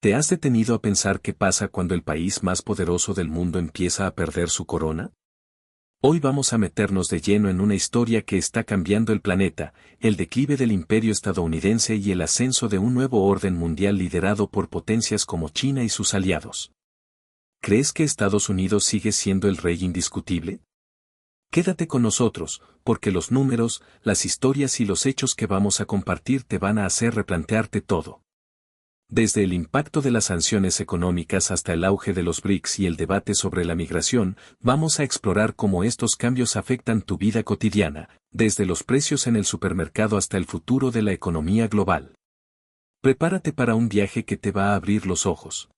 ¿Te has detenido a pensar qué pasa cuando el país más poderoso del mundo empieza a perder su corona? Hoy vamos a meternos de lleno en una historia que está cambiando el planeta, el declive del imperio estadounidense y el ascenso de un nuevo orden mundial liderado por potencias como China y sus aliados. ¿Crees que Estados Unidos sigue siendo el rey indiscutible? Quédate con nosotros, porque los números, las historias y los hechos que vamos a compartir te van a hacer replantearte todo. Desde el impacto de las sanciones económicas hasta el auge de los BRICS y el debate sobre la migración, vamos a explorar cómo estos cambios afectan tu vida cotidiana, desde los precios en el supermercado hasta el futuro de la economía global. Prepárate para un viaje que te va a abrir los ojos.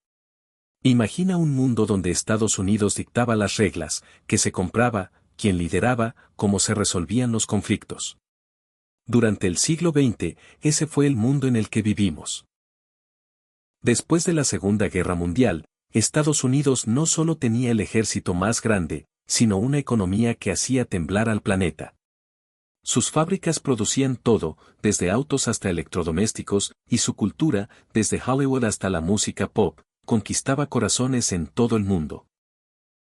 Imagina un mundo donde Estados Unidos dictaba las reglas, que se compraba, quién lideraba, cómo se resolvían los conflictos. Durante el siglo XX, ese fue el mundo en el que vivimos. Después de la Segunda Guerra Mundial, Estados Unidos no solo tenía el ejército más grande, sino una economía que hacía temblar al planeta. Sus fábricas producían todo, desde autos hasta electrodomésticos, y su cultura, desde Hollywood hasta la música pop, conquistaba corazones en todo el mundo.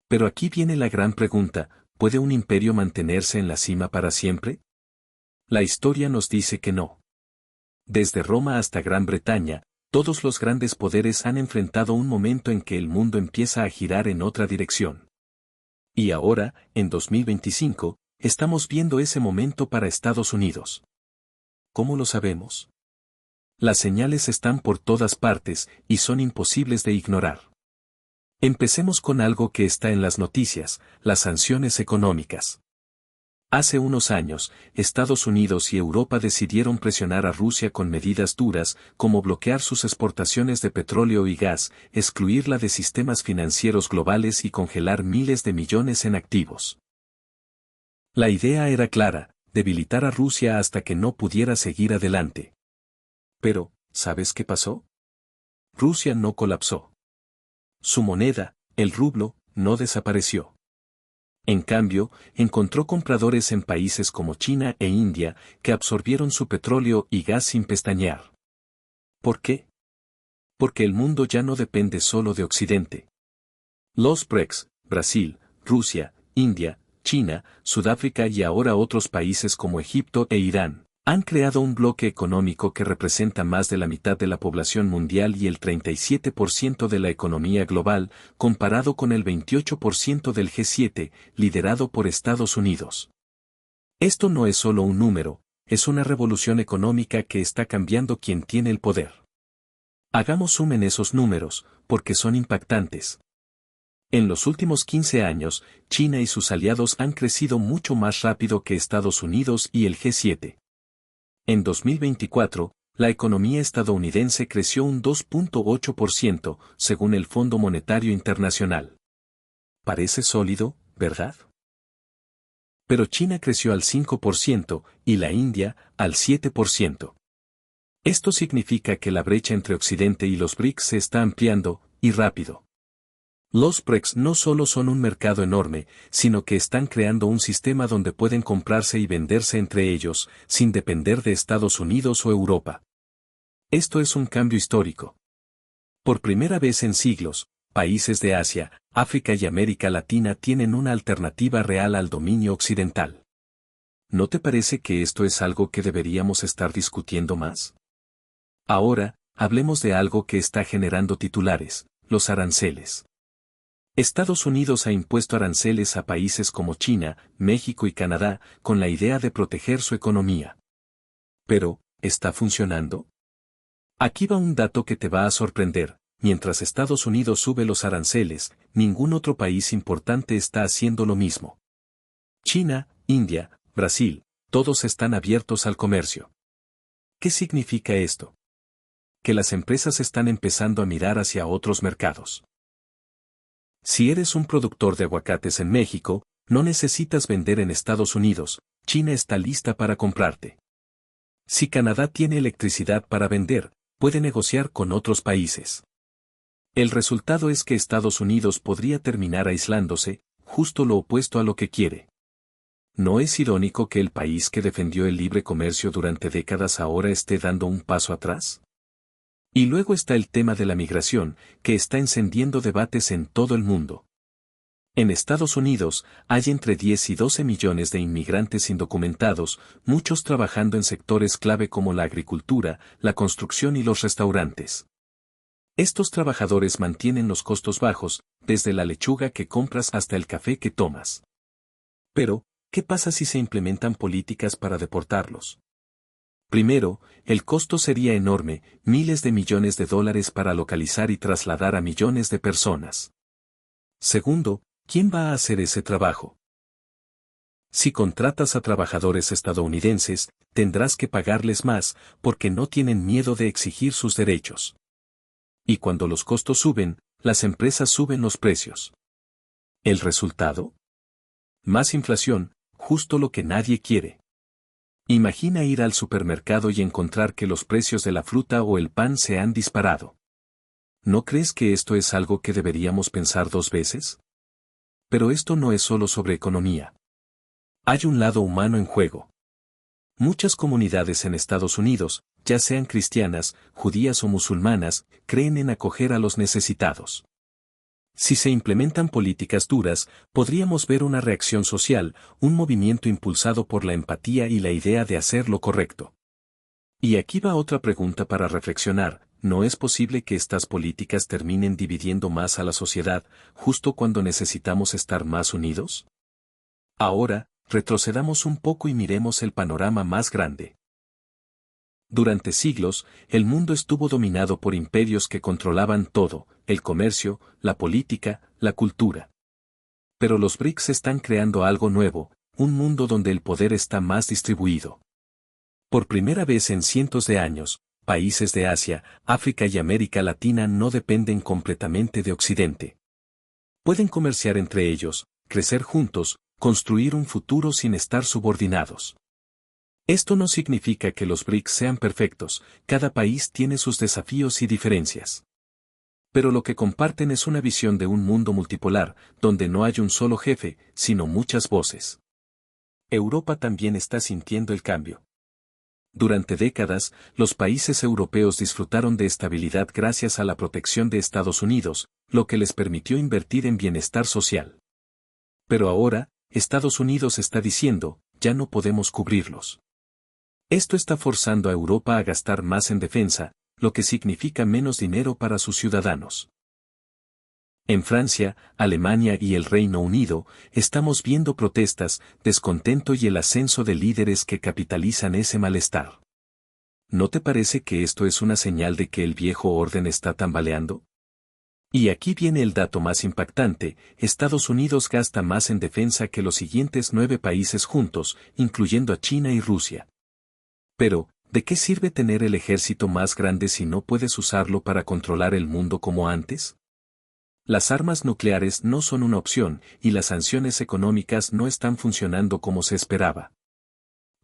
Pero aquí viene la gran pregunta, ¿puede un imperio mantenerse en la cima para siempre? La historia nos dice que no. Desde Roma hasta Gran Bretaña, todos los grandes poderes han enfrentado un momento en que el mundo empieza a girar en otra dirección. Y ahora, en 2025, estamos viendo ese momento para Estados Unidos. ¿Cómo lo sabemos? Las señales están por todas partes y son imposibles de ignorar. Empecemos con algo que está en las noticias, las sanciones económicas. Hace unos años, Estados Unidos y Europa decidieron presionar a Rusia con medidas duras, como bloquear sus exportaciones de petróleo y gas, excluirla de sistemas financieros globales y congelar miles de millones en activos. La idea era clara, debilitar a Rusia hasta que no pudiera seguir adelante. Pero, ¿sabes qué pasó? Rusia no colapsó. Su moneda, el rublo, no desapareció. En cambio, encontró compradores en países como China e India, que absorbieron su petróleo y gas sin pestañear. ¿Por qué? Porque el mundo ya no depende solo de Occidente. Los BRICS, Brasil, Rusia, India, China, Sudáfrica y ahora otros países como Egipto e Irán, han creado un bloque económico que representa más de la mitad de la población mundial y el 37% de la economía global, comparado con el 28% del G7, liderado por Estados Unidos. Esto no es solo un número, es una revolución económica que está cambiando quien tiene el poder. Hagamos zoom en esos números, porque son impactantes. En los últimos 15 años, China y sus aliados han crecido mucho más rápido que Estados Unidos y el G7. En 2024, la economía estadounidense creció un 2.8%, según el Fondo Monetario Internacional. Parece sólido, ¿verdad? Pero China creció al 5% y la India al 7%. Esto significa que la brecha entre Occidente y los BRICS se está ampliando, y rápido. Los BRICS no solo son un mercado enorme, sino que están creando un sistema donde pueden comprarse y venderse entre ellos, sin depender de Estados Unidos o Europa. Esto es un cambio histórico. Por primera vez en siglos, países de Asia, África y América Latina tienen una alternativa real al dominio occidental. ¿No te parece que esto es algo que deberíamos estar discutiendo más? Ahora, hablemos de algo que está generando titulares, los aranceles. Estados Unidos ha impuesto aranceles a países como China, México y Canadá, con la idea de proteger su economía. Pero, ¿está funcionando? Aquí va un dato que te va a sorprender. Mientras Estados Unidos sube los aranceles, ningún otro país importante está haciendo lo mismo. China, India, Brasil, todos están abiertos al comercio. ¿Qué significa esto? Que las empresas están empezando a mirar hacia otros mercados. Si eres un productor de aguacates en México, no necesitas vender en Estados Unidos, China está lista para comprarte. Si Canadá tiene electricidad para vender, puede negociar con otros países. El resultado es que Estados Unidos podría terminar aislándose, justo lo opuesto a lo que quiere. ¿No es irónico que el país que defendió el libre comercio durante décadas ahora esté dando un paso atrás? Y luego está el tema de la migración, que está encendiendo debates en todo el mundo. En Estados Unidos, hay entre 10 y 12 millones de inmigrantes indocumentados, muchos trabajando en sectores clave como la agricultura, la construcción y los restaurantes. Estos trabajadores mantienen los costos bajos, desde la lechuga que compras hasta el café que tomas. Pero, ¿qué pasa si se implementan políticas para deportarlos? Primero, el costo sería enorme, miles de millones de dólares para localizar y trasladar a millones de personas. Segundo, ¿quién va a hacer ese trabajo? Si contratas a trabajadores estadounidenses, tendrás que pagarles más, porque no tienen miedo de exigir sus derechos. Y cuando los costos suben, las empresas suben los precios. ¿El resultado? Más inflación, justo lo que nadie quiere. Imagina ir al supermercado y encontrar que los precios de la fruta o el pan se han disparado. ¿No crees que esto es algo que deberíamos pensar dos veces? Pero esto no es solo sobre economía. Hay un lado humano en juego. Muchas comunidades en Estados Unidos, ya sean cristianas, judías o musulmanas, creen en acoger a los necesitados. Si se implementan políticas duras, podríamos ver una reacción social, un movimiento impulsado por la empatía y la idea de hacer lo correcto. Y aquí va otra pregunta para reflexionar: ¿no es posible que estas políticas terminen dividiendo más a la sociedad, justo cuando necesitamos estar más unidos? Ahora, retrocedamos un poco y miremos el panorama más grande. Durante siglos, el mundo estuvo dominado por imperios que controlaban todo: el comercio, la política, la cultura. Pero los BRICS están creando algo nuevo, un mundo donde el poder está más distribuido. Por primera vez en cientos de años, países de Asia, África y América Latina no dependen completamente de Occidente. Pueden comerciar entre ellos, crecer juntos, construir un futuro sin estar subordinados. Esto no significa que los BRICS sean perfectos, cada país tiene sus desafíos y diferencias. Pero lo que comparten es una visión de un mundo multipolar, donde no hay un solo jefe, sino muchas voces. Europa también está sintiendo el cambio. Durante décadas, los países europeos disfrutaron de estabilidad gracias a la protección de Estados Unidos, lo que les permitió invertir en bienestar social. Pero ahora, Estados Unidos está diciendo: ya no podemos cubrirlos. Esto está forzando a Europa a gastar más en defensa, lo que significa menos dinero para sus ciudadanos. En Francia, Alemania y el Reino Unido, estamos viendo protestas, descontento y el ascenso de líderes que capitalizan ese malestar. ¿No te parece que esto es una señal de que el viejo orden está tambaleando? Y aquí viene el dato más impactante: Estados Unidos gasta más en defensa que los siguientes 9 países juntos, incluyendo a China y Rusia. Pero, ¿de qué sirve tener el ejército más grande si no puedes usarlo para controlar el mundo como antes? Las armas nucleares no son una opción, y las sanciones económicas no están funcionando como se esperaba.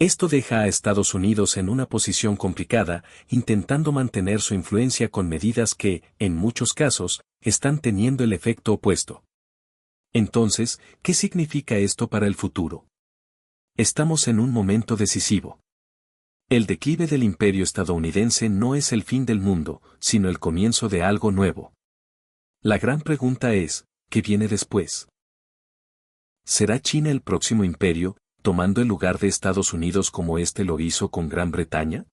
Esto deja a Estados Unidos en una posición complicada, intentando mantener su influencia con medidas que, en muchos casos, están teniendo el efecto opuesto. Entonces, ¿qué significa esto para el futuro? Estamos en un momento decisivo. El declive del imperio estadounidense no es el fin del mundo, sino el comienzo de algo nuevo. La gran pregunta es: ¿qué viene después? ¿Será China el próximo imperio, tomando el lugar de Estados Unidos como éste lo hizo con Gran Bretaña?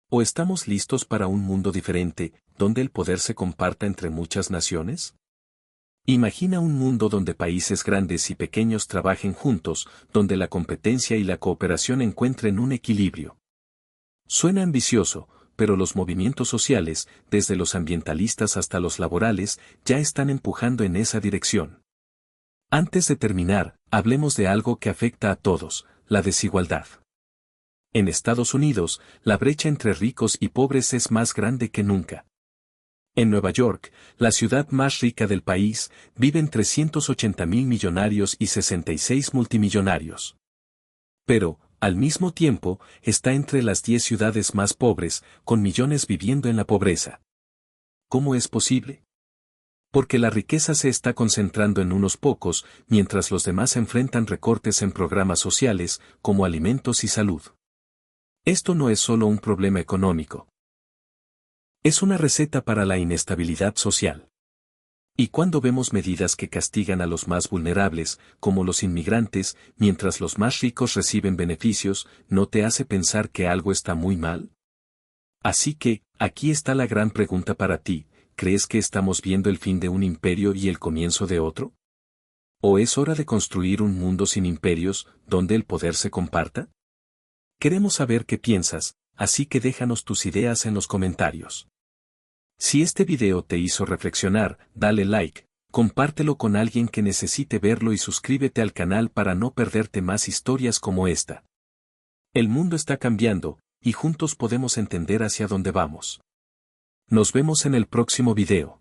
¿O estamos listos para un mundo diferente, donde el poder se comparta entre muchas naciones? Imagina un mundo donde países grandes y pequeños trabajen juntos, donde la competencia y la cooperación encuentren un equilibrio. Suena ambicioso, pero los movimientos sociales, desde los ambientalistas hasta los laborales, ya están empujando en esa dirección. Antes de terminar, hablemos de algo que afecta a todos: la desigualdad. En Estados Unidos, la brecha entre ricos y pobres es más grande que nunca. En Nueva York, la ciudad más rica del país, viven 380.000 millonarios y 66 multimillonarios. Pero, al mismo tiempo, está entre las 10 ciudades más pobres, con millones viviendo en la pobreza. ¿Cómo es posible? Porque la riqueza se está concentrando en unos pocos, mientras los demás enfrentan recortes en programas sociales, como alimentos y salud. Esto no es solo un problema económico. Es una receta para la inestabilidad social. Y cuando vemos medidas que castigan a los más vulnerables, como los inmigrantes, mientras los más ricos reciben beneficios, ¿no te hace pensar que algo está muy mal? Así que, aquí está la gran pregunta para ti, ¿crees que estamos viendo el fin de un imperio y el comienzo de otro? ¿O es hora de construir un mundo sin imperios, donde el poder se comparta? Queremos saber qué piensas, así que déjanos tus ideas en los comentarios. Si este video te hizo reflexionar, dale like, compártelo con alguien que necesite verlo y suscríbete al canal para no perderte más historias como esta. El mundo está cambiando, y juntos podemos entender hacia dónde vamos. Nos vemos en el próximo video.